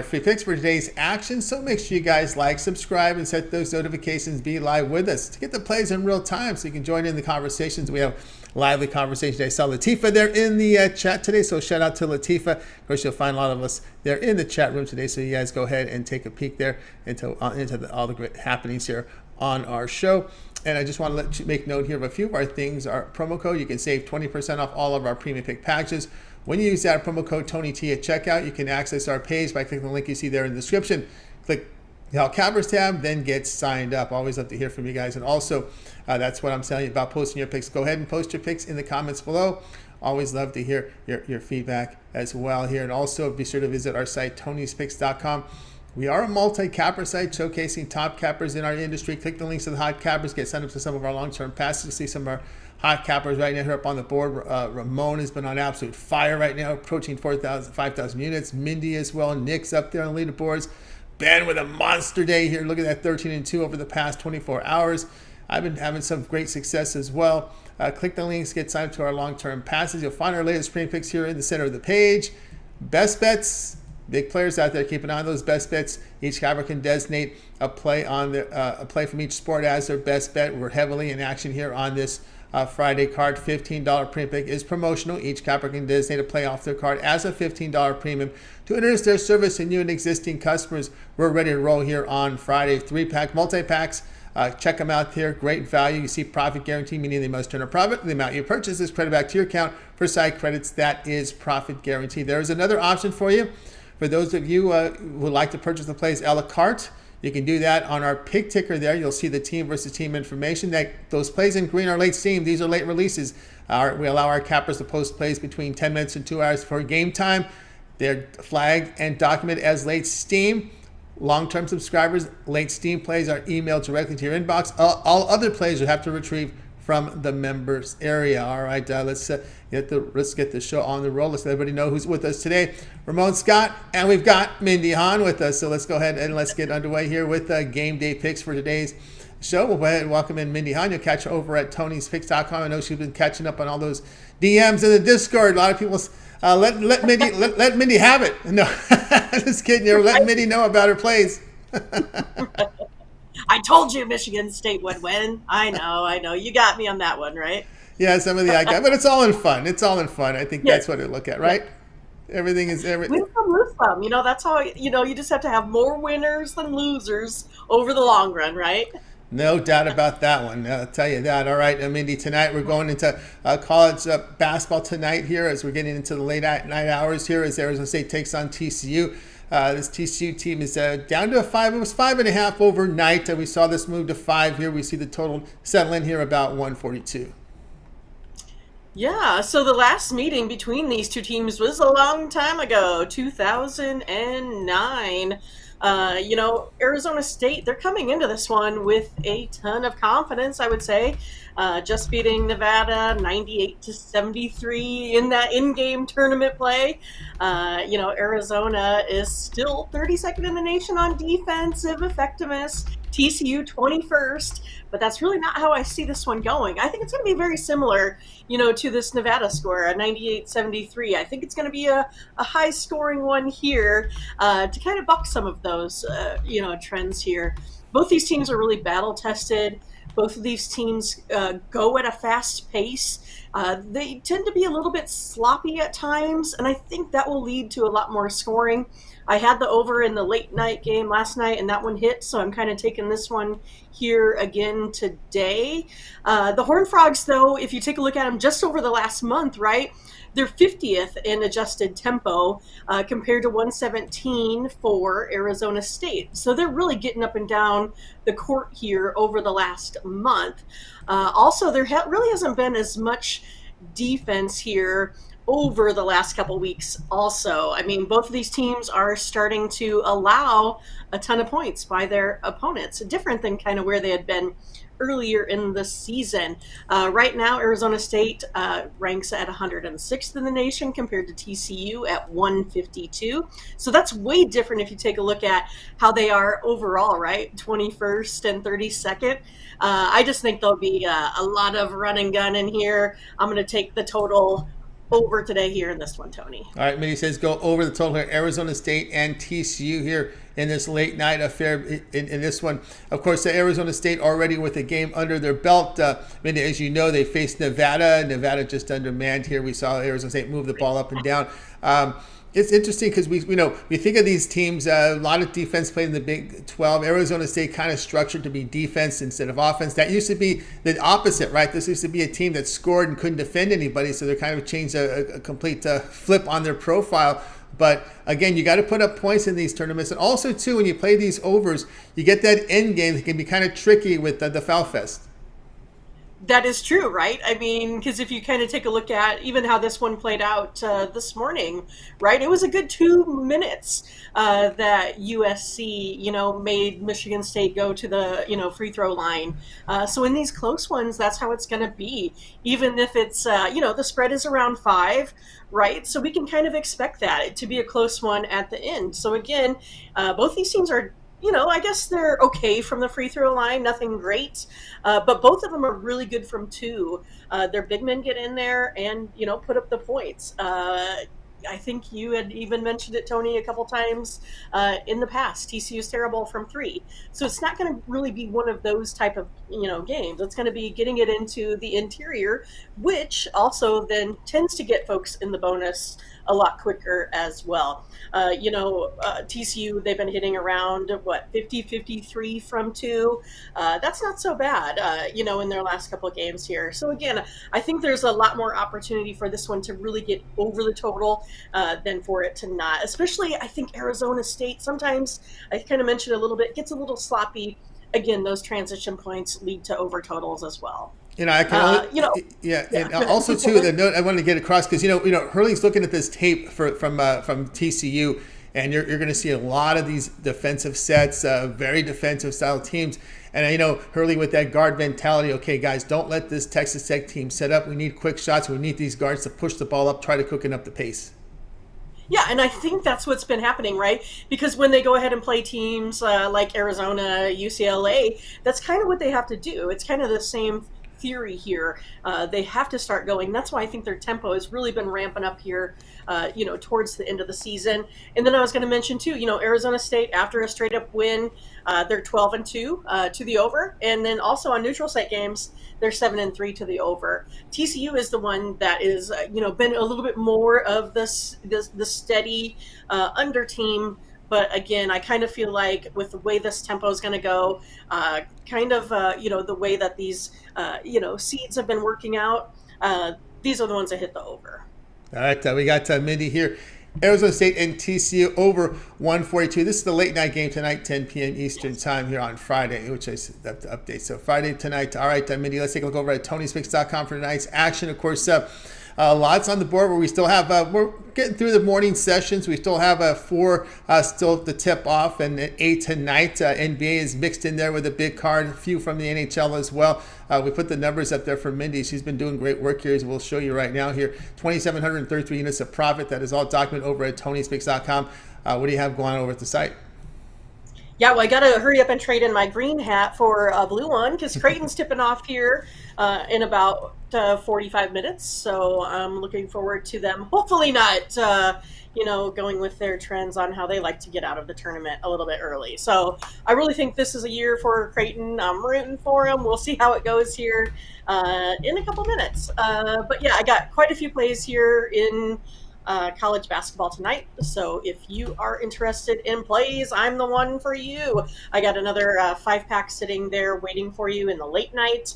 Free picks for today's action, so make sure you guys like, subscribe, and set those notifications. Be live with us to get the plays in real time so you can join in the conversations. We have lively conversation. I saw Latifa there in the chat today, so shout out to Latifa. Of course, you'll find a lot of us there in the chat room today, so you guys go ahead and take a peek there into all the great happenings here on our show. And I just want to let you make note here of a few of our things. Our promo code, you can save 20% off all of our premium pick packages. When you use that promo code TonyT at checkout, you can access our page by clicking the link you see there in the description. Click the All Cappers tab, then get signed up. Always love to hear from you guys. And also, that's what I'm telling you about posting your picks. Go ahead and post your picks in the comments below. Always love to hear your feedback as well here. And also, be sure to visit our site, tonyspicks.com. We are a multi-capper site showcasing top cappers in our industry. Click the links to the hot cappers. Get signed up to some of our long-term passes. You'll see some of our hot cappers right now here up on the board. Ramon has been on absolute fire right now, approaching 5,000 units. Mindy as well. Nick's up there on the leaderboards. Ben with a monster day here. Look at that, 13-2 over the past 24 hours. I've been having some great success as well. Click the links. Get signed up to our long-term passes. You'll find our latest premium picks here in the center of the page. Best bets. Big players out there, keep an eye on those best bets. Each capper can designate a play on a play from each sport as their best bet. We're heavily in action here on this Friday card. $15 premium pick is promotional. Each capper can designate a play off their card as a $15 premium to introduce their service to new and existing customers. We're ready to roll here on Friday. 3-pack, multi-packs. Check them out there. Great value. You see profit guarantee, meaning they must turn a profit. The amount you purchase is credited back to your account for site credits. That is profit guarantee. There is another option for you. For those of you who would like to purchase the plays a la carte, you can do that on our pick ticker there. You'll see the team versus team information. Those plays in green are late steam. These are late releases. We allow our cappers to post plays between 10 minutes and 2 hours before game time. They're flagged and documented as late steam. Long-term subscribers, late steam plays are emailed directly to your inbox. All other plays you have to retrieve from the members area. All right, let's get the show on the roll. Let's let everybody know who's with us today. Ramon, Scott, and we've got Mindy Han with us. So let's go ahead and let's get underway here with game day picks for today's show. We'll go ahead and welcome in Mindy Han. You'll catch her over at Tony'sPicks.com. I know she's been catching up on all those DMs in the Discord. A lot of people let Mindy have it. No, just kidding. You're letting Mindy know about her plays. I told you Michigan State would win. I know. You got me on that one, right? Yeah, some of the I got, but it's all in fun. I think that's what I look at, right? Everything is everything. Win some, lose some. That's how, you just have to have more winners than losers over the long run, right? No doubt about that one. I'll tell you that. All right, Mindy, tonight we're going into college basketball tonight here as we're getting into the late night hours here as Arizona State takes on TCU. This TCU team is down to 5. It was 5.5 overnight. We saw this move to 5 here. We see the total settle in here about 142. Yeah, so the last meeting between these two teams was a long time ago, 2009. Arizona State, they're coming into this one with a ton of confidence, I would say. Just beating Nevada 98-73 in that in-game tournament play. Arizona is still 32nd in the nation on defensive effectiveness. TCU 21st, but that's really not how I see this one going. I think it's going to be very similar, to this Nevada score, a 98-73. I think it's going to be a high-scoring one here to kind of buck some of those, trends here. Both these teams are really battle-tested. Both of these teams go at a fast pace. They tend to be a little bit sloppy at times, and I think that will lead to a lot more scoring. I had the over in the late night game last night, and that one hit, so I'm kind of taking this one here again today. The Horned Frogs, though, if you take a look at them just over the last month, right, they're 50th in adjusted tempo compared to 117 for Arizona State. So they're really getting up and down the court here over the last month. Also, there really hasn't been as much defense here over the last couple weeks also. I mean, both of these teams are starting to allow a ton of points by their opponents, different than kind of where they had been earlier in the season. Right now, Arizona State ranks at 106th in the nation compared to TCU at 152. So that's way different if you take a look at how they are overall, right? 21st and 32nd. I just think there'll be a lot of run and gun in here. I'm going to take the total over today here in this one, Tony. All right, Mindy says go over the total here. Arizona State and TCU here in this late night affair in this one. Of course, Arizona State already with a game under their belt. Mindy, as you know, they faced Nevada. Nevada just undermanned here. We saw Arizona State move the ball up and down. It's interesting because we think of these teams, a lot of defense played in the Big 12. Arizona State kind of structured to be defense instead of offense. That used to be the opposite, right? This used to be a team that scored and couldn't defend anybody, so they kind of changed a complete flip on their profile. But again, you got to put up points in these tournaments. And also, too, when you play these overs, you get that end game that can be kind of tricky with the foul fest. That is true, right? I mean, because if you kind of take a look at even how this one played out this morning, right? It was a good 2 minutes that USC, made Michigan State go to the, free throw line. So in these close ones, that's how it's going to be. Even if it's, the spread is around 5, right? So we can kind of expect that to be a close one at the end. So again, both these teams are, I guess they're okay from the free throw line, nothing great, but both of them are really good from 2. Their big men get in there and, put up the points. I think you had even mentioned it, Tony, a couple times in the past. TCU is terrible from 3. So it's not going to really be one of those type of, games. It's going to be getting it into the interior, which also then tends to get folks in the bonus a lot quicker as well. TCU, they've been hitting around, 50, 53 from 2. That's not so bad, in their last couple of games here. So again, I think there's a lot more opportunity for this one to really get over the total than for it to not. Especially, I think Arizona State, sometimes, I kind of mentioned a little bit, gets a little sloppy. Again, those transition points lead to over totals as well. I can only, and also too, the note I wanted to get across because Hurley's looking at this tape from TCU, and you're going to see a lot of these defensive sets, very defensive style teams, and Hurley with that guard mentality. Okay, guys, don't let this Texas Tech team set up. We need quick shots. We need these guards to push the ball up, try to cooking up the pace. Yeah, and I think that's what's been happening, right? Because when they go ahead and play teams like Arizona, UCLA, that's kind of what they have to do. It's kind of the same theory here. They have to start going. That's why I think their tempo has really been ramping up here, towards the end of the season. And then I was going to mention too, Arizona State, after a straight up win, they're 12-2 to the over. And then also on neutral site games, they're 7-3 to the over. TCU is the one that is, been a little bit more of the steady under team. But again, I kind of feel like with the way this tempo is going to go, the way that these, seeds have been working out, these are the ones that hit the over. All right, we got Mindy here. Arizona State and TCU over 142. This is the late night game tonight, 10 p.m. Eastern time here on Friday, which is the update. So Friday tonight. All right, Mindy, let's take a look over at Tony'sPicks.com for tonight's action. Of course, lots on the board where we still have, we're getting through the morning sessions. We still have 4 still to tip off, and at 8 tonight. NBA is mixed in there with a big card, a few from the NHL as well. We put the numbers up there for Mindy. She's been doing great work here, as we'll show you right now here. 2,733 units of profit. That is all documented over at Tony'sPicks.com. What do you have going on over at the site? Yeah, well, I got to hurry up and trade in my green hat for a blue one because Creighton's tipping off here in about 45 minutes. So I'm looking forward to them. Hopefully not, going with their trends on how they like to get out of the tournament a little bit early. So I really think this is a year for Creighton. I'm rooting for them. We'll see how it goes here in a couple minutes. But yeah, I got quite a few plays here in college basketball tonight. So if you are interested in plays, I'm the one for you. I got another 5-pack sitting there waiting for you in the late night.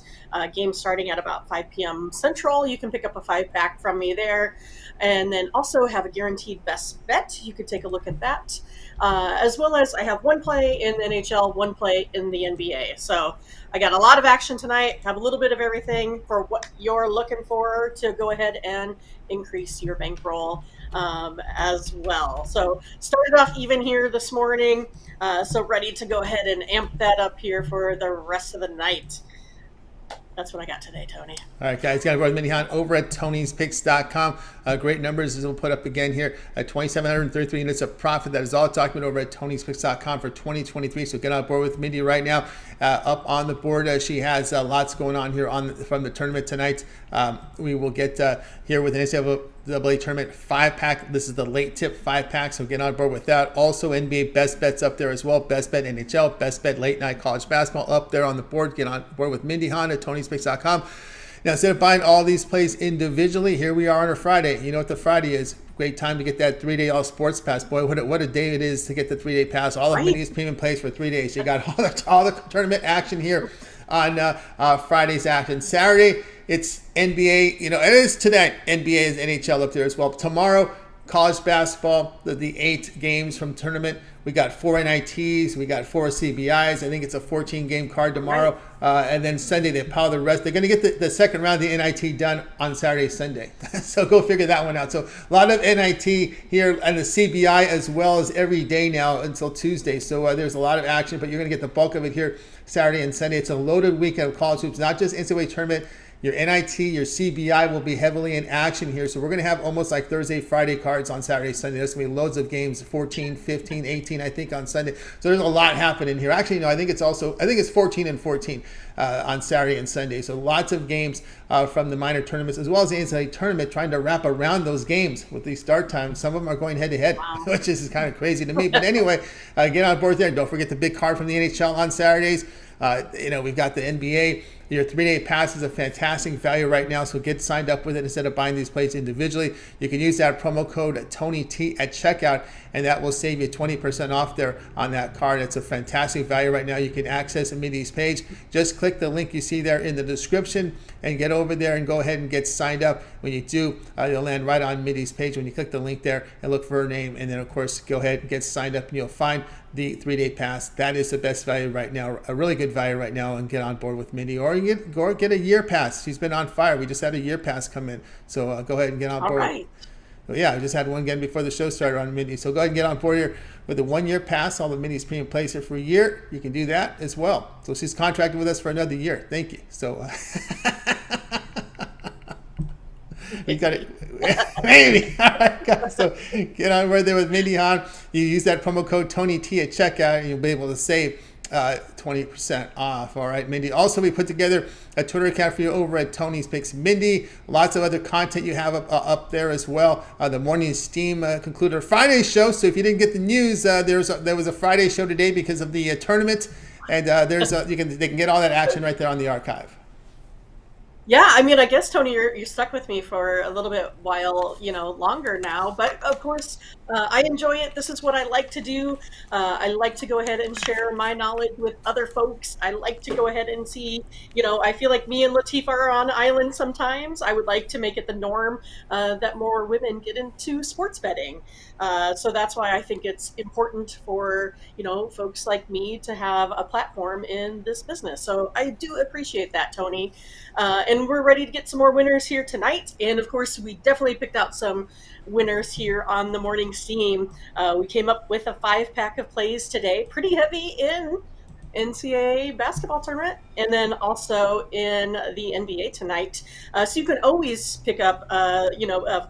Game starting at about 5 p.m. Central. You can pick up a 5-pack from me there. And then also have a guaranteed best bet. You could take a look at that. As well as I have 1 play in the NHL, 1 play in the NBA. So I got a lot of action tonight. Have a little bit of everything for what you're looking for to go ahead and increase your bankroll as well. So started off even here this morning. So ready to go ahead and amp that up here for the rest of the night. That's what I got today, Tony. All right, guys. Got to go with Mindy Hahn over at Tony'sPicks.com. Great numbers as we'll put up again here at 2,733 units of profit. That is all documented over at Tony'sPicks.com for 2023. So get on board with Mindy right now. Up on the board, she has lots going on here from the tournament tonight. We will get here with an NCAAB NCAA tournament 5-pack. This is the late tip 5-pack, so get on board with that. Also, NBA best bets up there as well. Best bet NHL, best bet late night college basketball up there on the board. Get on board with Mindy Hahn at TonySpix.com. Now, instead of buying all these plays individually, here we are on a Friday. You know what the Friday is? Great time to get that 3-day all sports pass. Boy, what a day it is to get the 3-day pass. All of Mindy's premium plays for 3 days. You got all the tournament action here on Friday's action. Saturday, it's NBA. You know, it is today. NBA is NHL up there as well. Tomorrow, college basketball, the 8 games from tournament. We got 4 NITs, we got 4 CBIs. I think it's a 14-game card tomorrow. And then Sunday, they pile the rest. They're going to get the second round of the NIT done on Saturday, Sunday. So go figure that one out. So a lot of NIT here and the CBI as well as every day now until Tuesday. So there's a lot of action, but you're going to get the bulk of it here Saturday and Sunday. It's a loaded weekend of college hoops, not just NCAA tournament. Your NIT, your CBI will be heavily in action here. So we're going to have almost like Thursday, Friday cards on Saturday, Sunday. There's going to be loads of games, 14, 15, 18, I think, on Sunday. So there's a lot happening here. Actually, no, I think it's 14 and 14 on Saturday and Sunday. So lots of games from the minor tournaments as well as the NCAA tournament, trying to wrap around those games with these start times. Some of them are going head-to-head, which is kind of crazy to me. But anyway, get on board there. Don't forget the big card from the NHL on Saturdays. We've got the NBA. Your 3-day pass is a fantastic value right now, so get signed up with it instead of buying these plays individually. You can use that promo code TonyT at checkout, and that will save you 20% off there on that card. It's a fantastic value right now. You can access Mindy's page. Just click the link you see there in the description and get over there and go ahead and get signed up. When you do, you'll land right on Mindy's page when you click the link there and look for her name, and then of course go ahead and get signed up and you'll find the 3-day pass. That is the best value right now, a really good value right now, and get on board with Mindy. Or you get a year pass. She's been on fire. We just had a year pass come in. So go ahead and get on board. All right. So yeah, I just had one again before the show started on Mindy. So go ahead and get on board here with the 1-year pass. All the Mindy's premium plays here for a year. You can do that as well. So she's contracted with us for another year. Thank you. So you got it. Maybe. All right, guys. So get on board there with Mindy Hahn. You use that promo code TonyT at checkout, and you'll be able to save 20% off. All right, Mindy. Also, we put together a Twitter account for you over at Tony's Picks Mindy. Lots of other content you have up there as well. The Morning Steam concluded our Friday show. So if you didn't get the news, there was a Friday show today because of the tournament, and they can get all that action right there on the archive. Yeah, I mean, I guess, Tony, you're stuck with me for a little bit while, longer now. But, of course, I enjoy it. This is what I like to do. I like to go ahead and share my knowledge with other folks. I like to go ahead and see, I feel like me and Latifah are on island sometimes. I would like to make it the norm that more women get into sports betting. So that's why I think it's important for, folks like me to have a platform in this business. So I do appreciate that, Tony. And we're ready to get some more winners here tonight. And of course, we definitely picked out some winners here on the Morning Steam. We came up with a 5-pack of plays today, pretty heavy in NCAA basketball tournament, and then also in the NBA tonight. So you can always pick up, a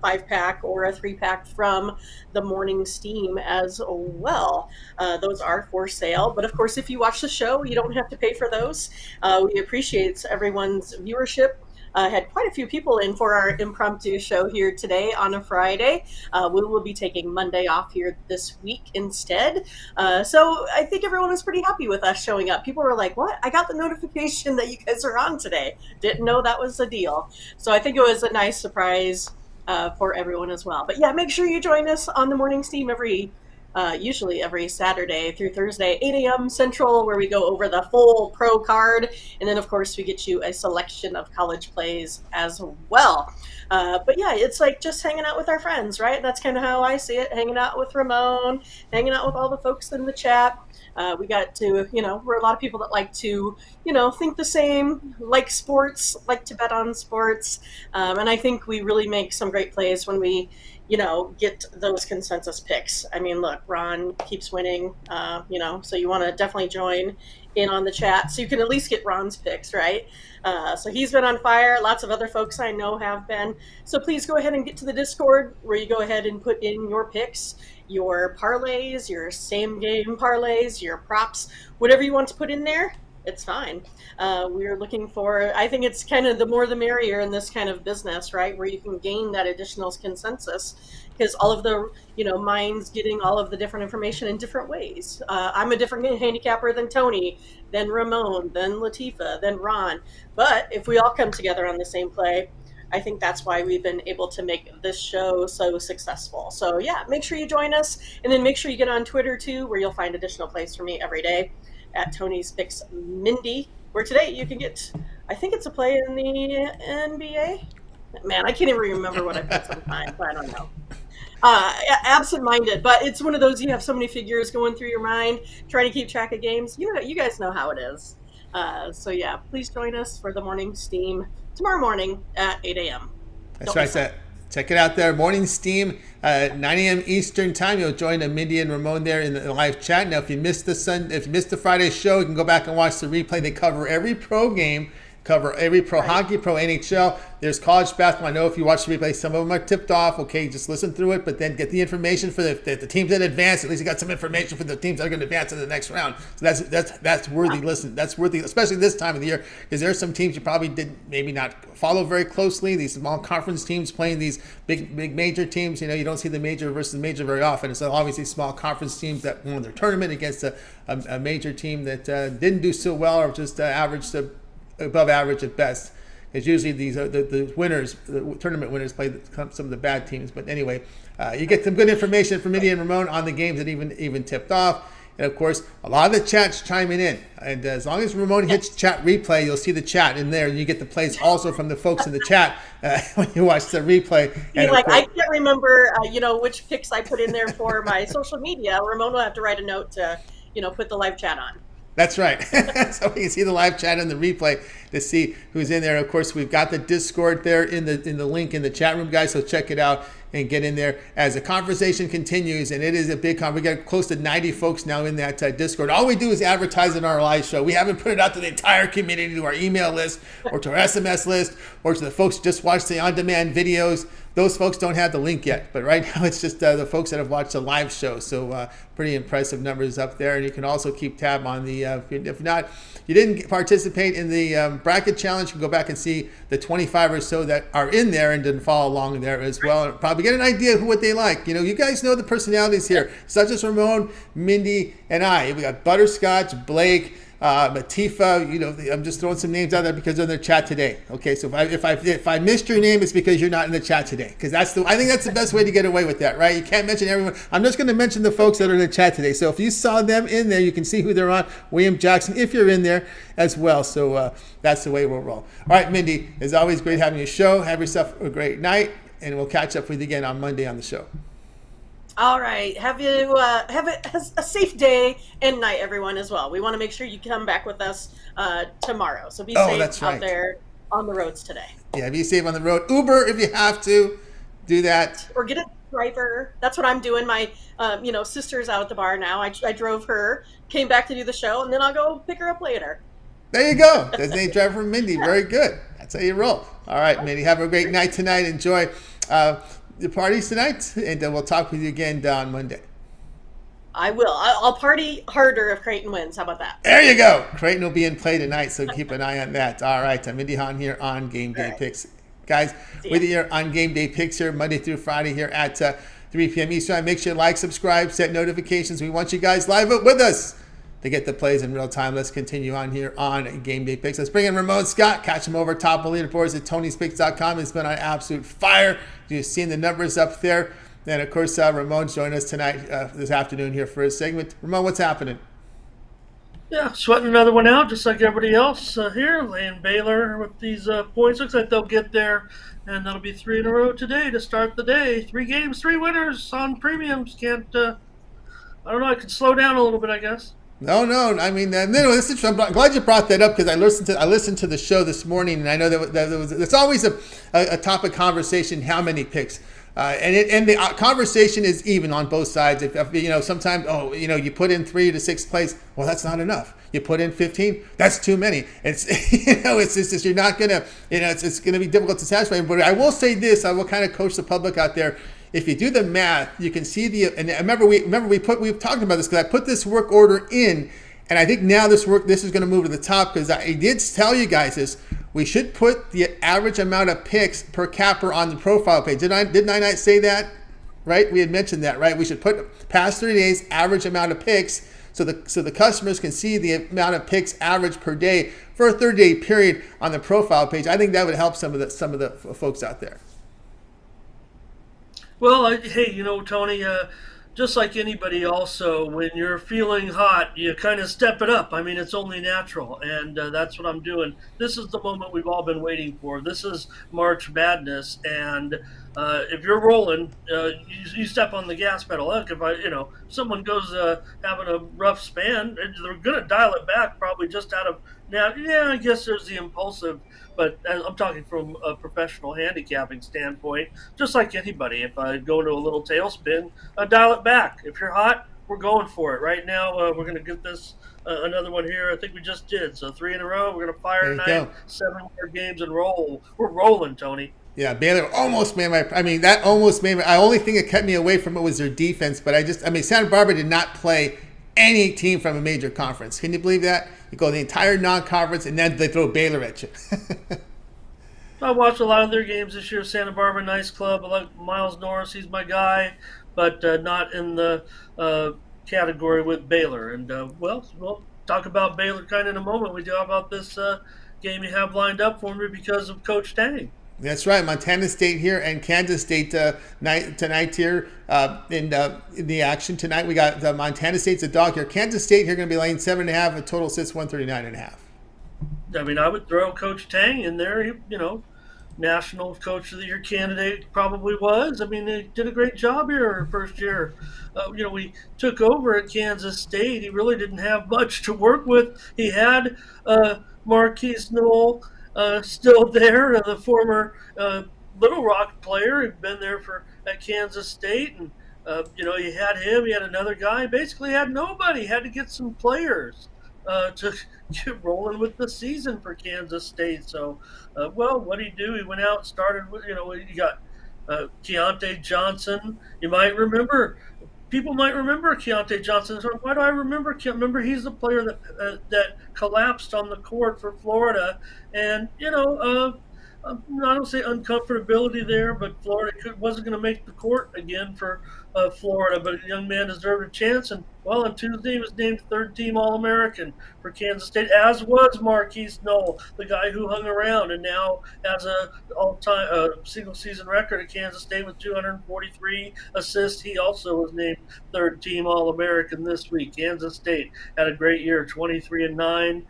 5-pack or a 3-pack from the Morning Steam as well. Those are for sale. But of course, if you watch the show, you don't have to pay for those. We appreciate everyone's viewership. Had quite a few people in for our impromptu show here today on a Friday. We will be taking Monday off here this week instead. So I think everyone was pretty happy with us showing up. People were like, what? I got the notification that you guys are on today. Didn't know that was a deal. So I think it was a nice surprise for everyone as well. But yeah, make sure you join us on the Morning Steam usually every Saturday through Thursday, 8 a.m. Central, where we go over the full pro card. And then, of course, we get you a selection of college plays as well. But yeah, it's like just hanging out with our friends, right? That's kind of how I see it, hanging out with Ramon, hanging out with all the folks in the chat. We got to, we're a lot of people that like to, think the same, like sports, like to bet on sports. And I think we really make some great plays when we, get those consensus picks. I mean, look, Ron keeps winning, so you want to definitely join in on the chat so you can at least get Ron's picks, right? So he's been on fire. Lots of other folks I know have been. So please go ahead and get to the Discord where you go ahead and put in your picks, your parlays, your same game parlays, your props, whatever you want to put in there. It's fine. We're looking for, I think it's kind of the more the merrier in this kind of business, right? Where you can gain that additional consensus because all of the, minds getting all of the different information in different ways. I'm a different handicapper than Tony, than Ramon, than Latifa, than Ron. But if we all come together on the same play, I think that's why we've been able to make this show so successful. So yeah, make sure you join us, and then make sure you get on Twitter too, where you'll find additional plays for me every day at Tony's Picks Mindy, where today you can get, I think it's a play in the NBA. Man, I can't even remember what I put sometimes. I don't know. Absent-minded, but it's one of those, you have so many figures going through your mind, trying to keep track of games. You guys know how it is. So yeah, please join us for the morning steam tomorrow morning at 8 a.m. That's right. Check it out there. Morning Steam, 9 a.m. Eastern time. You'll join Mindy and Ramon there in the live chat. Now, if you missed the Friday show, you can go back and watch the replay. They cover every pro game, cover every pro hockey, pro NHL. There's college basketball. I know if you watch the replay, some of them are tipped off. Okay, just listen through it, but then get the information for the teams that advance. At least you got some information for the teams that are going to advance in the next round. So that's worthy. Listen, that's worthy, especially this time of the year, because there are some teams you probably did maybe not follow very closely. These small conference teams playing these big major teams. You don't see the major versus major very often. So obviously small conference teams that won their tournament against a major team that didn't do so well or just average to above average at best. Because usually these are the winners, the tournament winners play some of the bad teams. But anyway, you get some good information from Mindy and Ramon on the games that even tipped off. And of course, a lot of the chat's chiming in. And as long as Ramon hits chat replay, you'll see the chat in there. And you get the plays also from the folks in the chat when you watch the replay. And I can't remember, which picks I put in there for my social media. Ramon will have to write a note to, put the live chat on. That's right. So we can see the live chat and the replay to see who's in there. Of course, we've got the Discord there in the link in the chat room, guys. So check it out and get in there as the conversation continues. And it is a big we got close to 90 folks now in that Discord. All we do is advertise in our live show. We haven't put it out to the entire community, to our email list or to our SMS list or to the folks who just watch the on-demand videos. Those folks don't have the link yet, but right now it's just the folks that have watched the live show. So pretty impressive numbers up there. And you can also keep tab on the, if not, you didn't participate in the bracket challenge, you can go back and see the 25 or so that are in there and didn't follow along there as well. And probably get an idea of what they like. You guys know the personalities here. It's not just Ramon, Mindy, and I. We got Butterscotch, Blake, Latifa. I'm just throwing some names out there because they're in the chat today. Okay, so if I missed your name, it's because you're not in the chat today. Because I think that's the best way to get away with that, right? You can't mention everyone. I'm just going to mention the folks that are in the chat today. So if you saw them in there, you can see who they're on. William Jackson, if you're in there as well. So that's the way we'll roll. All right, Mindy, it's always great having you show. Have yourself a great night, and we'll catch up with you again on Monday on the show. All right. Have a safe day and night, everyone, as well. We want to make sure you come back with us tomorrow. So be safe out there on the roads today. Yeah, be safe on the road. Uber if you have to. Do that. Or get a driver. That's what I'm doing. My sister's out at the bar now. I drove her, came back to do the show, and then I'll go pick her up later. There you go. Designated driver from Mindy. Very good. That's how you roll. All right, Mindy. Have a great night tonight. Enjoy the parties tonight, and we'll talk with you again on Monday. I will. I'll party harder if Creighton wins. How about that? There you go. Creighton will be in play tonight, so keep an eye on that. All right. I'm Mindy Hahn here on Game Day Picks. Guys, with you here on Game Day Picks here, Monday through Friday here at 3 p.m. Eastern. Make sure you like, subscribe, set notifications. We want you guys live up with us to get the plays in real time. Let's continue on here on Game Day Picks. Let's bring in Ramon Scott. Catch him over top of leaderboards at Tony'sPicks.com. It's been on absolute fire. You've seen the numbers up there. And, of course, Ramon's joined us tonight, this afternoon here for a segment. Ramon, what's happening? Yeah, sweating another one out just like everybody else here. Laying Baylor with these points. Looks like they'll get there. And that'll be 3 in a row today to start the day. 3 games, 3 winners on premiums. I don't know, I could slow down a little bit, I guess. No. I mean, I'm glad you brought that up because I listened to the show this morning, and I know that it's always a topic of conversation. How many picks? And the conversation is even on both sides. If sometimes you put in 3 to 6 plays. Well, that's not enough. You put in 15. That's too many. It's it's just you're not gonna it's gonna be difficult to satisfy. But I will say this. I will kind of coach the public out there. If you do the math, you can see and remember we've talked about this because I put this work order in And I think now this is going to move to the top, because I did tell you guys this. We should put the average amount of picks per capper on the profile page. Didn't I not say that? Right? We had mentioned that, right? We should put past 30 days average amount of picks, so the customers can see the amount of picks average per day for a 30-day period on the profile page. I think that would help some of the folks out there. Well, hey, Tony, just like anybody also, when you're feeling hot, you kind of step it up. I mean, it's only natural, and that's what I'm doing. This is the moment we've all been waiting for. This is March Madness, and if you're rolling, you step on the gas pedal. Look, if someone goes having a rough span, they're going to dial it back probably just out of now. Yeah, I guess there's the impulsive, but I'm talking from a professional handicapping standpoint. Just like anybody, if I go into a little tailspin, dial it back. If you're hot, we're going for it. Right now, we're going to get this another one here. I think we just did. So 3 in a row. We're going to fire tonight. 7 more games and roll. We're rolling, Tony. Yeah, Baylor almost made my. I mean, that almost made my. The only thing that kept me away from it was their defense. But Santa Barbara did not play any team from a major conference. Can you believe that? You go the entire non-conference, and then they throw Baylor at you. I watched a lot of their games this year. Santa Barbara, nice club. I like Miles Norris. He's my guy, but not in the category with Baylor. And, we'll talk about Baylor kind of in a moment. We talk about this game you have lined up for me because of Coach Tang. That's right. Montana State here and Kansas State tonight here in the action. Tonight we got Montana State's a dog here. Kansas State here going to be laying 7.5. A total sits 139.5. I mean, I would throw Coach Tang in there. National Coach of the Year candidate probably was. I mean, they did a great job here first year. We took over at Kansas State. He really didn't have much to work with. He had Marquise Knoll still there, the former Little Rock player who'd been there at Kansas State, and you had him. He had another guy. Basically, had nobody. Had to get some players to get rolling with the season for Kansas State. So, what did he do? He went out and started with you got Keontae Johnson. People might remember Keontae Johnson. So why do I remember? He's the player that collapsed on the court for Florida, and I don't say uncomfortability there, but Florida wasn't going to make the court again for Florida. But a young man deserved a chance, and on Tuesday he was named third-team All-American for Kansas State, as was Marquise Knoll, the guy who hung around and now has a all-time single-season record at Kansas State with 243 assists. He also was named third-team All-American this week. Kansas State had a great year, 23-9.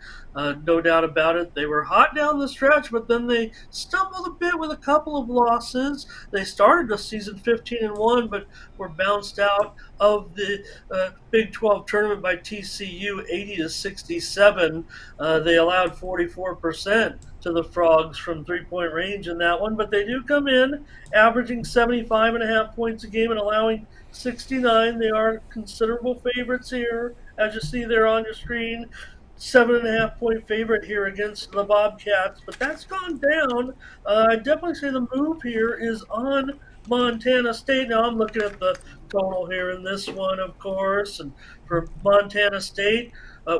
No doubt about it. They were hot down the stretch, but then they stumbled a bit with a couple of losses. They started the season 15-1, but were bounced out of the Big 12 tournament by TCU 80-67. They allowed 44% to the Frogs from three-point range in that one, but they do come in averaging 75.5 points a game and allowing 69. They are considerable favorites here, as you see there on your screen. 7.5 point favorite here against the Bobcats, but that's gone down. I definitely say the move here is on Montana State. Now I'm looking at the total here in this one, of course, and for Montana State,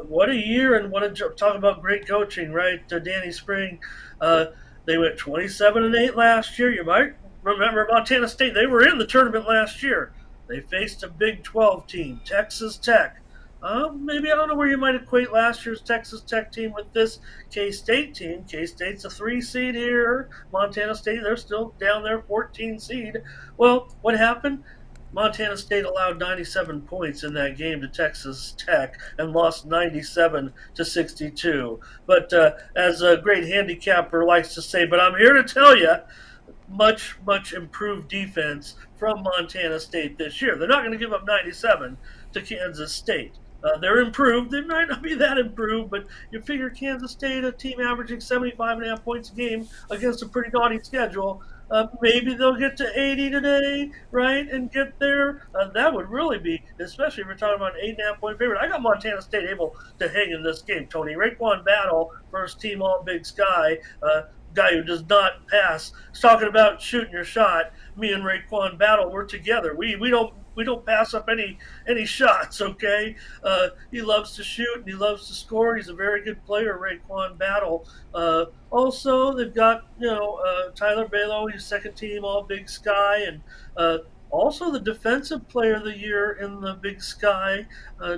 what a year and talk about great coaching, right? Danny Spring, they went 27-8 last year. You might remember Montana State. They were in the tournament last year. They faced a Big 12 team, Texas Tech. Maybe I don't know where you might equate last year's Texas Tech team with this K-State team. K-State's a 3 seed here. Montana State, they're still down there, 14 seed. Well, what happened? Montana State allowed 97 points in that game to Texas Tech and lost 97-62. But as a great handicapper likes to say, but I'm here to tell you, much, much improved defense from Montana State this year. They're not going to give up 97 to Kansas State. They're improved. They might not be that improved, but you figure Kansas State, a team averaging 75.5 points a game against a pretty naughty schedule, maybe they'll get to 80 today, right, and get there. That would really be, especially if we're talking about an 8.5 point favorite. I got Montana State able to hang in this game, Tony. Raekwon Battle, first team All Big Sky, guy who does not pass. He's talking about shooting your shot. Me and Raekwon Battle, we're together. We don't we don't pass up any shots. Okay, he loves to shoot and he loves to score. He's a very good player, Raekwon Battle. Also, they've got Tyler Balo, he's second team All Big Sky, and also the defensive player of the year in the Big Sky,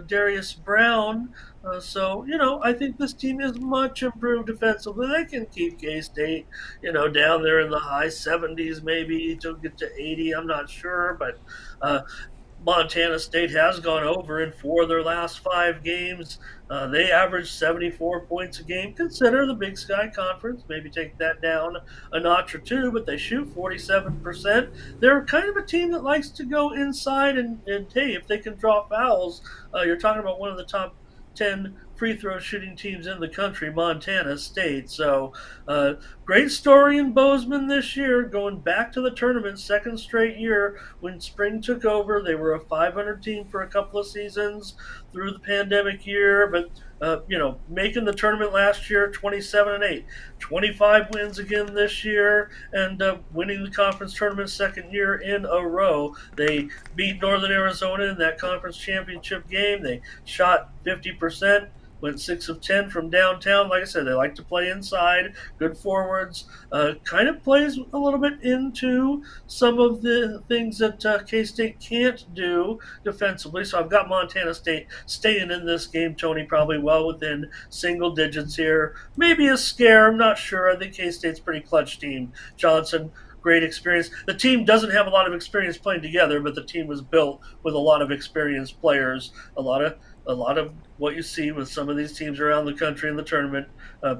Darius Brown. I think this team is much improved defensively. They can keep K-State, down there in the high 70s, maybe to get to 80. I'm not sure, but Montana State has gone over in 4 of their last 5 games. They average 74 points a game. Consider the Big Sky Conference. Maybe take that down a notch or two, but they shoot 47%. They're kind of a team that likes to go inside and hey, if they can draw fouls, you're talking about one of the top 10 free throw shooting teams in the country, Montana State. So, great story in Bozeman this year, going back to the tournament, second straight year. When spring took over, they were a 500 team for a couple of seasons through the pandemic year, but making the tournament last year, 27-8, 25 wins again this year, and winning the conference tournament second year in a row. They beat Northern Arizona in that conference championship game. They shot 50%. Went 6 of 10 from downtown. Like I said, they like to play inside, good forwards. Kind of plays a little bit into some of the things that K-State can't do defensively. So I've got Montana State staying in this game, Tony, probably well within single digits here. Maybe a scare, I'm not sure. I think K-State's a pretty clutch team. Johnson, great experience. The team doesn't have a lot of experience playing together, but the team was built with a lot of experienced players, a lot of what you see with some of these teams around the country in the tournament,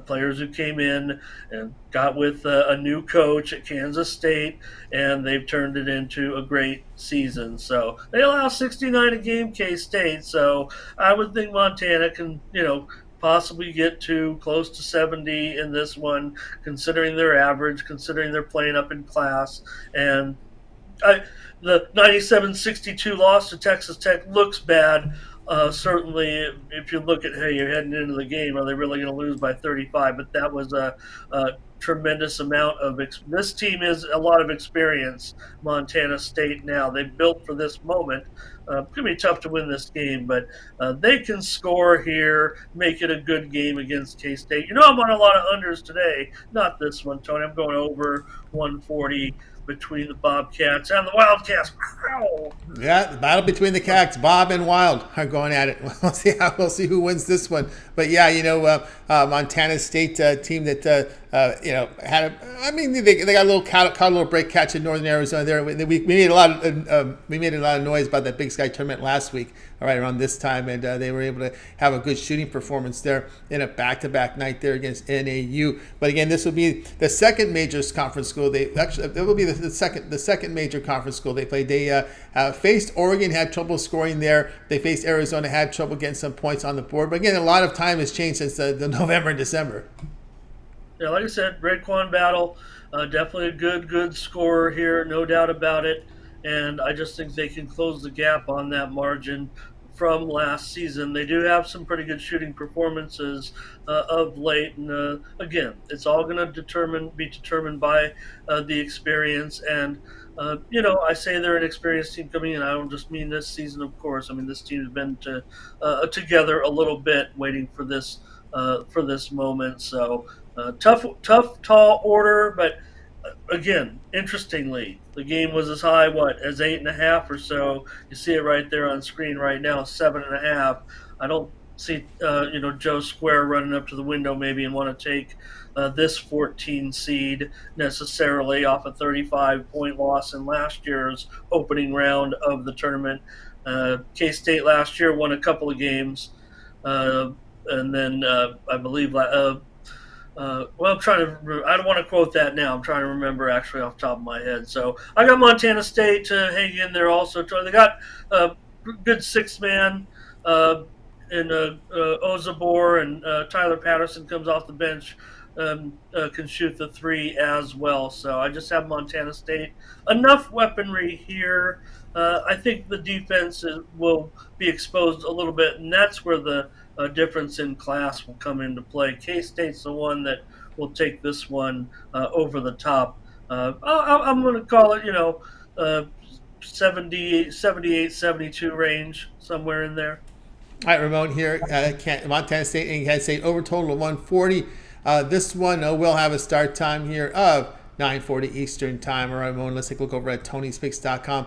players who came in and got with a new coach at Kansas State, and they've turned it into a great season. So they allow 69 a game, K-State. So I would think Montana can, possibly get to close to 70 in this one, considering their average, considering they're playing up in class. And the 97-62 loss to Texas Tech looks bad. Certainly, if you look at, hey, you're heading into the game, are they really going to lose by 35? But that was a tremendous amount of this team is a lot of experience. Montana State now, they built for this moment. It's going to be tough to win this game, but they can score here, make it a good game against K-State. I'm on a lot of unders today, not this one, Tony. I'm going over 140 between the Bobcats and the Wildcats. Ow! Yeah, the battle between the Cats, Bob and Wild, are going at it. We'll see who wins this one. But yeah, Montana State team that had they got a little caught a little break catch in Northern Arizona there. We made a lot of noise about that Big Sky tournament last week, right around this time, and they were able to have a good shooting performance there in a back-to-back night there against NAU. But again, this will be the second major conference school. It will be the second major conference school they played. They faced Oregon, had trouble scoring there. They faced Arizona, had trouble getting some points on the board. But again, a lot of time has changed since the November and December. Yeah, like I said, Raekwon Battle, definitely a good scorer here, no doubt about it. And I just think they can close the gap on that margin from last season. They do have some pretty good shooting performances of late. And again, it's all going to be determined by the experience. And, I say they're an experienced team coming in. I don't just mean this season, of course. I mean, this team has been together a little bit waiting for this moment. So tough, tall order, but again, interestingly, the game was as high, as 8.5 or so. You see it right there on screen right now, 7.5. I don't see, Joe Square running up to the window maybe and want to take this 14 seed necessarily off a 35-point loss in last year's opening round of the tournament. K-State last year won a couple of games, and then I believe I'm trying to. I don't want to quote that now. I'm trying to remember actually off the top of my head. So I got Montana State to hang in there also. They got a good 6-man in Ozabor, and Tyler Patterson comes off the bench, can shoot the 3 as well. So I just have Montana State. Enough weaponry here. I think the defense will be exposed a little bit, and that's where the difference in class will come into play. K-State's the one that will take this one over the top. I'm going to call it, 78, 72 range, somewhere in there. All right, Ramon here. Montana State and Kansas State over total of 140. This one will have a start time here of 9:40 Eastern time. All right, Ramon, let's take a look over at Tony'sPicks.com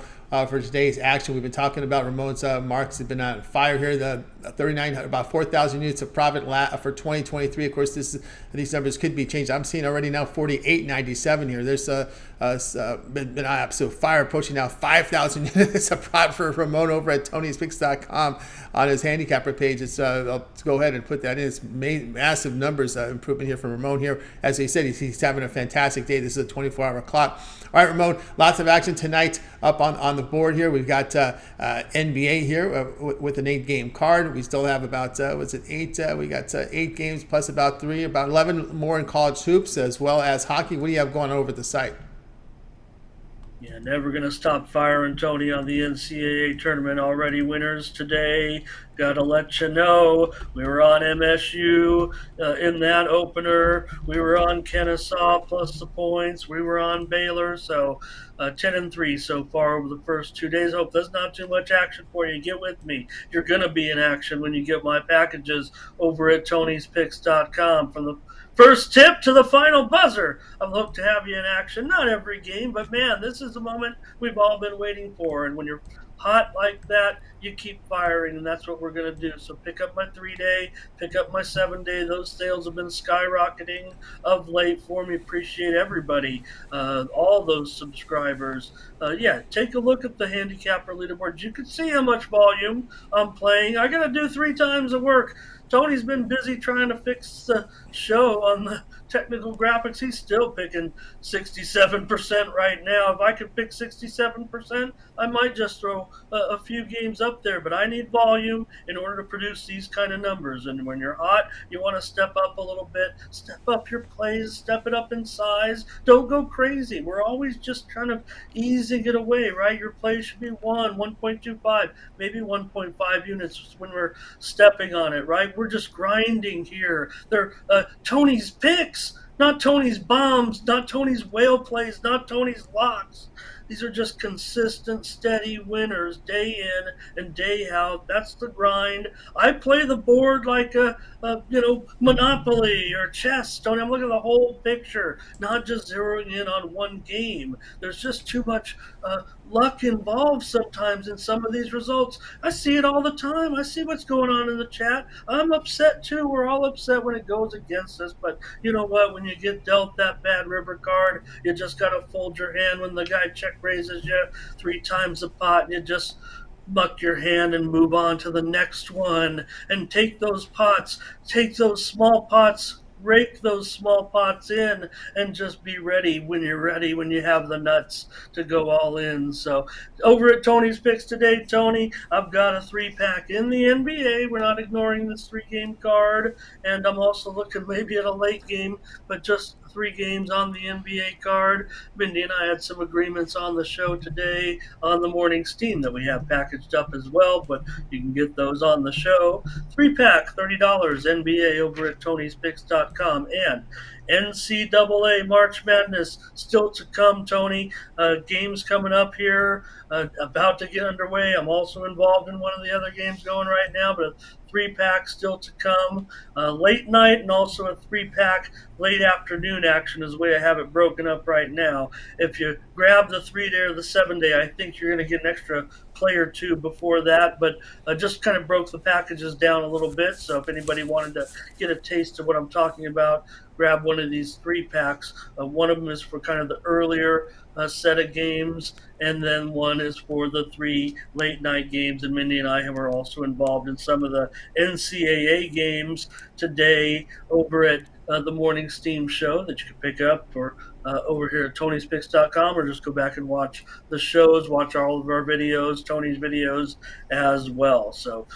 for today's action. We've been talking about Ramon's marks have been on fire here. The 39, about 4,000 units of profit for 2023. Of course, these numbers could be changed. I'm seeing already now 48.97 here. There's been absolute fire, approaching now 5,000 units of profit for Ramon over at Tony'sPicks.com on his handicapper page. I'll go ahead and put that in. It's massive numbers improvement here from Ramon here. As he said, he's having a fantastic day. This is a 24-hour clock. All right, Ramon, lots of action tonight up on the board here. We've got NBA here with an 8-game card. We still have about, 8? We got 8 games plus about 11 more in college hoops, as well as hockey. What do you have going on over at the site? Yeah, never going to stop firing, Tony, on the NCAA tournament. Already winners today. Got to let you know, we were on MSU in that opener. We were on Kennesaw plus the points. We were on Baylor. So 10-3 so far over the first 2 days. Hope that's not too much action for you. Get with me. You're going to be in action when you get my packages over at Tony'sPicks.com. From the first tip to the final buzzer, I'm hooked to have you in action. Not every game, but man, this is the moment we've all been waiting for. And when you're hot like that, you keep firing, and that's what we're going to do. So pick up my 3-day, pick up my 7-day. Those sales have been skyrocketing of late for me. Appreciate everybody, all those subscribers. Take a look at the handicapper leaderboard. You can see how much volume I'm playing. I got to do 3 times the work. Tony's been busy trying to fix the show on the technical graphics. He's still picking 67% right now. If I could pick 67%, I might just throw a few games up there. But I need volume in order to produce these kind of numbers. And when you're hot, you want to step up a little bit. Step up your plays. Step it up in size. Don't go crazy. We're always just kind of easing it away, right? Your play should be 1.25, maybe 1.5 units when we're stepping on it, right? We're just grinding here. They're Tony's picks, not Tony's bombs, not Tony's whale plays, not Tony's locks. These are just consistent, steady winners day in and day out. That's the grind. I play the board like a Monopoly or chess, Tony. I'm looking at the whole picture, not just zeroing in on one game. There's just too much luck involved sometimes in some of these results. I see it all the time. I see what's going on in the chat. I'm upset too. We're all upset when it goes against us. But you know what? When you get dealt that bad river card, you just got to fold your hand when the guy check raises you 3 times the pot, and you just buck your hand and move on to the next one and take those small pots, rake those small pots in, and just be ready when you're ready, when you have the nuts to go all in. So over at Tony's Picks today, Tony, I've got a 3-pack in the NBA. We're not ignoring this 3-game card, and I'm also looking maybe at a late game, but just 3 games on the NBA card. Mindy and I had some agreements on the show today on the morning steam that we have packaged up as well, but you can get those on the show. 3-pack, $30 NBA over at Tony'sPicks.com. And NCAA March Madness still to come, Tony. Games coming up here, about to get underway. I'm also involved in one of the other games going right now, but a 3-pack still to come. Late night and also a 3-pack late afternoon action is the way I have it broken up right now. If you grab the 3-day or the 7-day, I think you're going to get an extra play or 2 before that, but I just kind of broke the packages down a little bit. So if anybody wanted to get a taste of what I'm talking about, grab one of these 3-packs. One of them is for kind of the earlier set of games, and then one is for the 3 late night games. And Mindy and I are also involved in some of the NCAA games today over at the Morning Steam show that you can pick up or over here at Tony'sPicks.com, or just go back and watch the shows, watch all of our videos, Tony's videos as well. So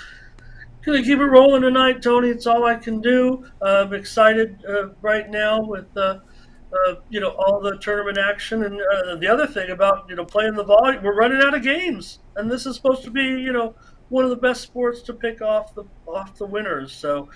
going to keep it rolling tonight, Tony. It's all I can do. I'm excited right now with all the tournament action, and the other thing about playing the volume, we're running out of games, and this is supposed to be one of the best sports to pick off the winners. So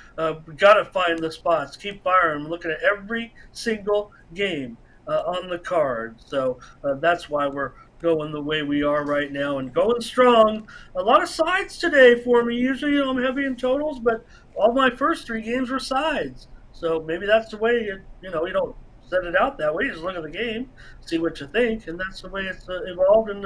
we got to find the spots. Keep firing. I'm looking at every single game on the card. So that's why we're going the way we are right now and going strong. A lot of sides today for me. Usually, I'm heavy in totals, but all my first 3 games were sides. So maybe that's the way you don't set it out that way. You just look at the game, see what you think, and that's the way it's evolved. And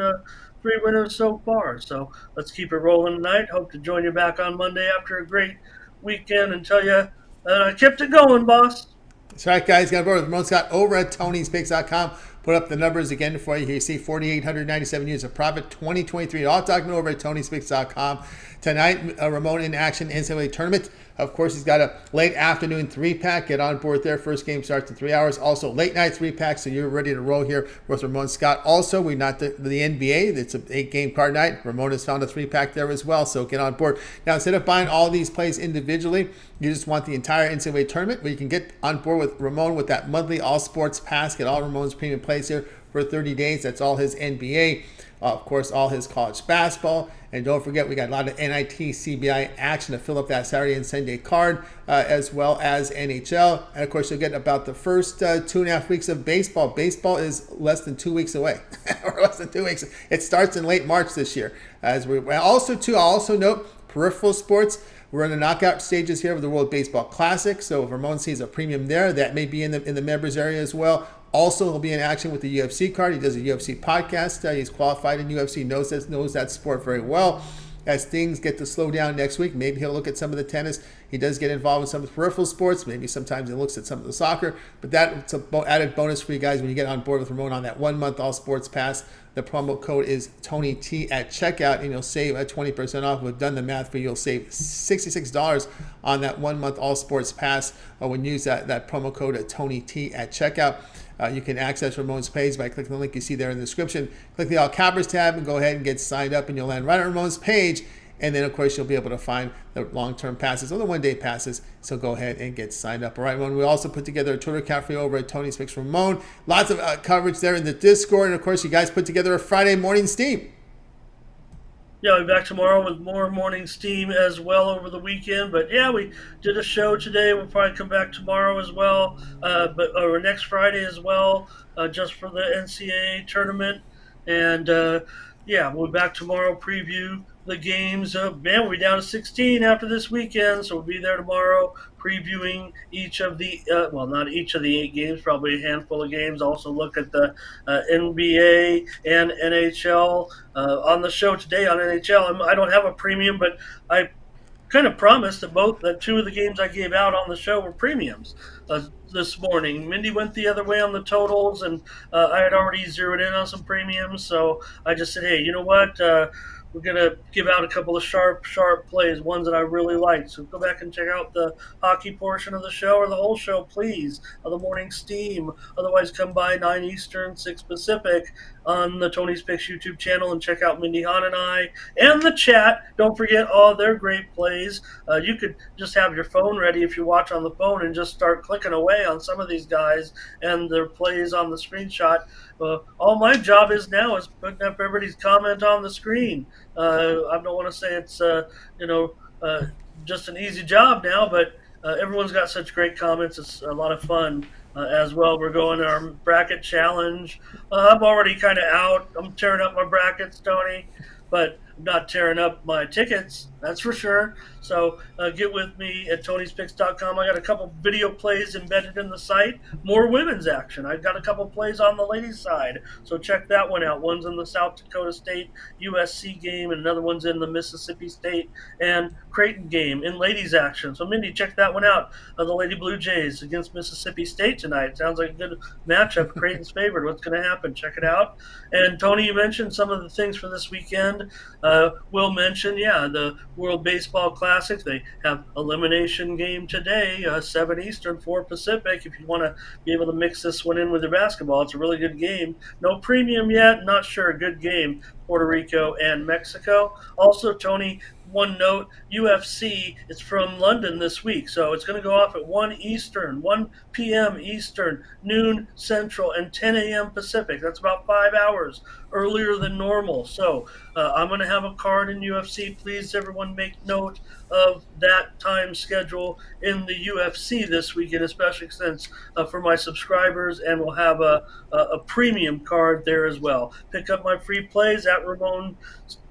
3 winners so far. So let's keep it rolling tonight. Hope to join you back on Monday after a great weekend and tell you that I kept it going, boss. That's right, guys. Got on board with Ramon Scott over at Tony'sPicks.com. Put up the numbers again for you. Here you see 4,897 units of profit, 2023. All talking over at Tony'sPicks.com. Tonight, Ramon in action, NCAA tournament. Of course, he's got a late afternoon 3-pack. Get on board there. First game starts in 3 hours. Also, late night 3-pack, so you're ready to roll here with Ramon Scott. Also, we're not the NBA. It's an 8-game card night. Ramon has found a 3-pack there as well, so get on board. Now, instead of buying all these plays individually, you just want the entire NCAA tournament, where you can get on board with Ramon with that monthly all sports pass. Get all Ramon's premium plays here for 30 days. That's all his NBA. Of course, all his college basketball. And don't forget, we got a lot of NIT, CBI action to fill up that Saturday and Sunday card, as well as NHL. And of course, you'll get about the first 2.5 weeks of baseball. Baseball is less than 2 weeks away, or less than 2 weeks. It starts in late March this year. I'll also note peripheral sports. We're in the knockout stages here of the World Baseball Classic. So if Ramon sees a premium there, that may be in the members area as well. Also, he'll be in action with the UFC card. He does a UFC podcast. He's qualified in UFC, knows that sport very well. As things get to slow down next week, maybe he'll look at some of the tennis. He does get involved in some of the peripheral sports. Maybe sometimes he looks at some of the soccer. But that's an added bonus for you guys when you get on board with Ramon on that 1-month all sports pass. The promo code is TonyT at checkout, and you'll save 20% off. We've done the math for you. You'll save $66 on that 1-month all sports pass when you use that promo code at TonyT at checkout. You can access Ramon's page by clicking the link you see there in the description. Click the All Cappers tab and go ahead and get signed up, and you'll land right on Ramon's page. And then, of course, you'll be able to find the long-term passes or the one-day passes. So go ahead and get signed up. All right, Ramon, we also put together a Twitter account for you over at Tony's Picks Ramon. Lots of coverage there in the Discord. And, of course, you guys put together a Friday morning steam. Yeah, we'll be back tomorrow with more morning steam as well over the weekend. But yeah, we did a show today. We'll probably come back tomorrow as well, or next Friday as well, just for the NCAA tournament. And yeah, we'll be back tomorrow, preview the games. Man, we'll be down to 16 after this weekend, so we'll be there tomorrow previewing each of the, well, not each of the 8 games, probably a handful of games. Also look at the NBA and NHL. On the show today on NHL, I don't have a premium, but I kind of promised that 2 of the games I gave out on the show were premiums this morning. Mindy went the other way on the totals, and I had already zeroed in on some premiums, so I just said, hey, you know what? We're going to give out a couple of sharp plays, ones that I really like. So go back and check out the hockey portion of the show or the whole show, please, of the morning steam. Otherwise, come by 9 Eastern, 6 Pacific on the Tony's Picks YouTube channel and check out Mindy, Han, and I, and the chat. Don't forget all their great plays. You could just have your phone ready if you watch on the phone and just start clicking away on some of these guys and their plays on the screenshot. All my job is now is putting up everybody's comment on the screen. I don't want to say it's just an easy job now, but everyone's got such great comments. It's a lot of fun as well. We're going our bracket challenge. I'm already kind of out. I'm tearing up my brackets, Tony, but I'm not tearing up my tickets, that's for sure. So get with me at Tony'sPicks.com. I got a couple video plays embedded in the site. More women's action. I've got a couple plays on the ladies' side, so check that one out. One's in the South Dakota State USC game, and another one's in the Mississippi State and Creighton game in ladies' action. So, Mindy, check that one out. The Lady Blue Jays against Mississippi State tonight. Sounds like a good matchup. Creighton's favored. What's going to happen? Check it out. And, Tony, you mentioned some of the things for this weekend. We'll mention, the World Baseball Classic. They have elimination game today, 7 Eastern, 4 Pacific. If you want to be able to mix this one in with your basketball, it's a really good game. No premium yet, not sure. Good game. Puerto Rico and Mexico. Also, Tony, one note, UFC, it's from London this week, so it's going to go off at 1 Eastern, 1 p.m. Eastern, noon Central, and 10 a.m. Pacific. That's about 5 hours earlier than normal. So I'm going to have a card in UFC. Please, everyone, make note of that time schedule in the UFC this weekend, especially since for my subscribers, and we'll have a premium card there as well. Pick up my free plays at Ramon.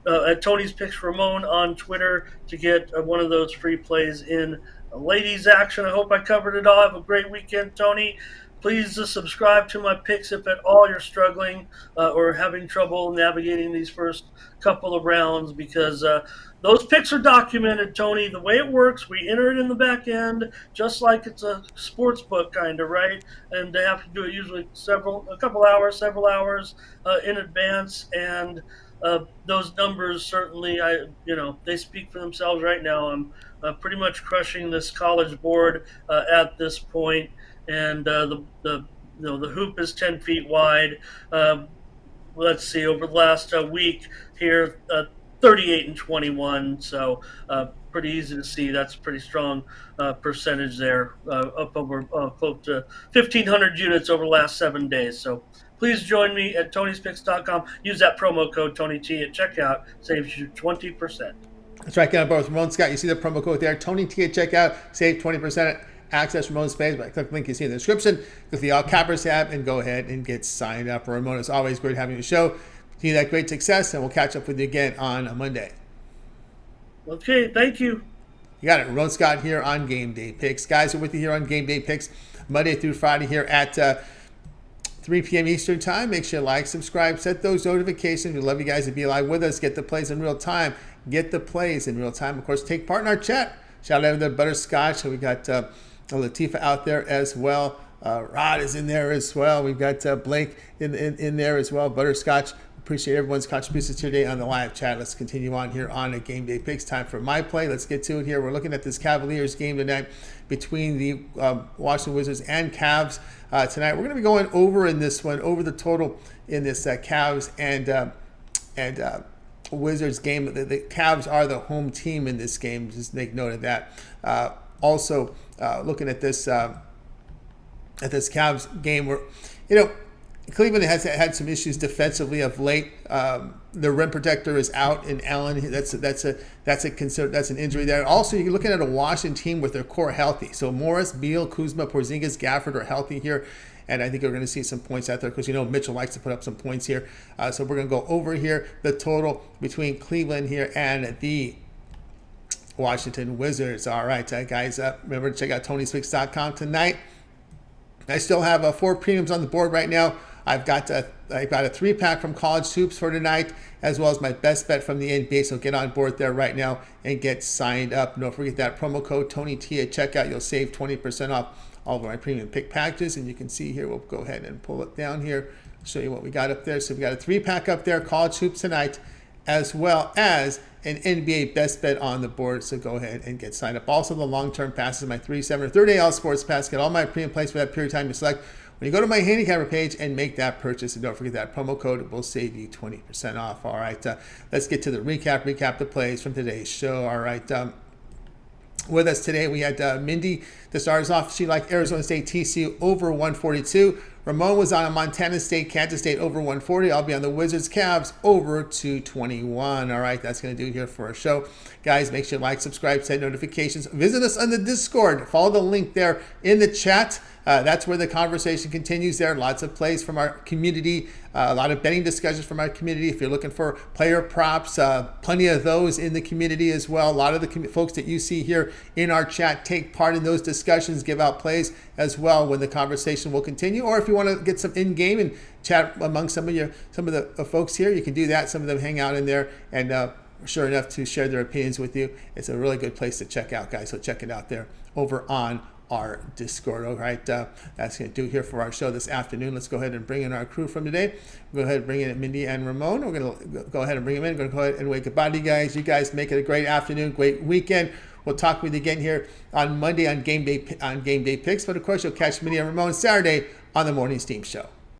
At Tony's Picks Ramon on Twitter to get one of those free plays in ladies action. I hope I covered it all. Have a great weekend, Tony. Please subscribe to my picks if at all you're struggling or having trouble navigating these first couple of rounds, because those picks are documented, Tony. The way it works, we enter it in the back end, just like it's a sports book kind of, right? And they have to do it usually several hours in advance, and those numbers certainly, they speak for themselves right now. I'm pretty much crushing this college board at this point, and the hoop is 10 feet wide. Let's see, over the last week here, 38-21. So pretty easy to see. That's a pretty strong percentage there, up over close to 1,500 units over the last 7 days. So please join me at Tony'sPicks.com. Use that promo code TonyT at checkout. Saves you 20%. That's right. Get on board with Ramon Scott. You see the promo code there. TonyT at checkout. Save 20%. Access Ramon's page by click the link you see in the description. Click the All Cappers tab and go ahead and get signed up. Ramon, it's always great having you on the show. See that great success, and we'll catch up with you again on Monday. Okay, thank you. You got it. Ramon Scott here on Game Day Picks. Guys, we're with you here on Game Day Picks Monday through Friday here at 3 p.m. Eastern Time. Make sure you like, subscribe, set those notifications. We love you guys to be live with us. Get the plays in real time. Get the plays in real time. Of course, take part in our chat. Shout out to the Butterscotch. We got Latifah out there as well. Rod is in there as well. We've got Blake in there as well. Butterscotch. Appreciate everyone's contributions today on the live chat. Let's continue on here on a Game Day Picks. Time for my play. Let's get to it here. We're looking at this Cavaliers game tonight between the Washington Wizards and Cavs tonight. We're going to be going over in this one, over the total in this Cavs and Wizards game. The Cavs are the home team in this game. Just make note of that. Also, looking at this Cavs game, where Cleveland has had some issues defensively of late. The rim protector is out in Allen. That's an injury there. Also, you're looking at a Washington team with their core healthy. So Morris, Beal, Kuzma, Porzingis, Gafford are healthy here. And I think we're going to see some points out there because Mitchell likes to put up some points here. So we're going to go over here the total between Cleveland here and the Washington Wizards. All right, guys, remember to check out Tony'sPicks.com tonight. I still have 4 premiums on the board right now. I've got a 3-pack from College Hoops for tonight, as well as my best bet from the NBA. So get on board there right now and get signed up. Don't forget that promo code TonyT at checkout. You'll save 20% off all of my premium pick packages. And you can see here, we'll go ahead and pull it down here, show you what we got up there. So we got a 3-pack up there, College Hoops tonight, as well as an NBA best bet on the board. So go ahead and get signed up. Also, the long-term passes, my 3, 7, or 30-day all sports pass. Get all my premium plays for that period of time you select when you go to my handicapper page and make that purchase. And don't forget that promo code will save you 20% off. All right, let's get to the recap the plays from today's show. All right, with us today, we had Mindy to start us off. She liked Arizona State TCU over 142. Ramon was on a Montana State, Kansas State over 140. I'll be on the Wizards Cavs over 221. All right, that's going to do it here for our show. Guys, make sure you like, subscribe, set notifications. Visit us on the Discord. Follow the link there in the chat. That's where the conversation continues there. Lots of plays from our community. A lot of betting discussions from our community. If you're looking for player props, plenty of those in the community as well. A lot of the folks that you see here in our chat take part in those discussions, give out plays as well when the conversation will continue. Or if you want to get some in-game and chat among some of the folks here, you can do that. Some of them hang out in there and sure enough to share their opinions with you. It's a really good place to check out, guys. So check it out there over on our Discord. All right, that's going to do it here for our show this afternoon. Let's go ahead and bring in our crew from today. We'll go ahead and bring in Mindy and Ramon. We're going to go ahead and bring them in. We're going to go ahead and wave goodbye to you guys. You guys make it a great afternoon, great weekend. We'll talk with you again here on Monday on Game Day Picks. But of course, you'll catch Mindy and Ramon Saturday on the Morning Steam Show.